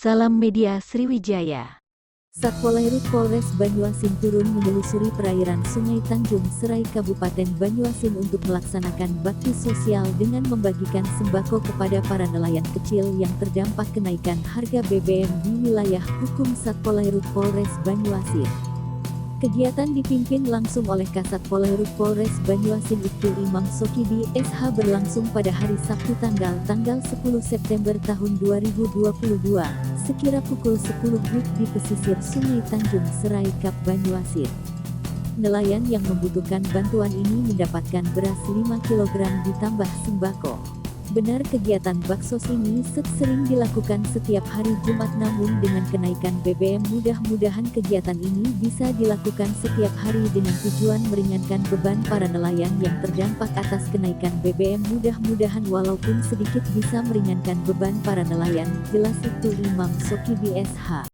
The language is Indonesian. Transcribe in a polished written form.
Salam Media Sriwijaya. Satpolairut Polres Banyuasin turun menelusuri perairan Sungai Tanjung Serai Kabupaten Banyuasin untuk melaksanakan bakti sosial dengan membagikan sembako kepada para nelayan kecil yang terdampak kenaikan harga BBM di wilayah hukum Satpolairut Polres Banyuasin. Kegiatan dipimpin langsung oleh Kasat Polairut Polres Banyuasin Ibtu Imam Sokibi SH berlangsung pada hari Sabtu tanggal 10 September tahun 2022, sekira pukul 10 WIB di pesisir Sungai Tanjung Serai Kap Banyuasin. Nelayan yang membutuhkan bantuan ini mendapatkan beras 5 kg ditambah sembako. Benar kegiatan baksos ini sering dilakukan setiap hari Jumat, namun dengan kenaikan BBM mudah-mudahan kegiatan ini bisa dilakukan setiap hari dengan tujuan meringankan beban para nelayan yang terdampak atas kenaikan BBM. Mudah-mudahan walaupun sedikit bisa meringankan beban para nelayan, jelas itu Imam Sokibi SH.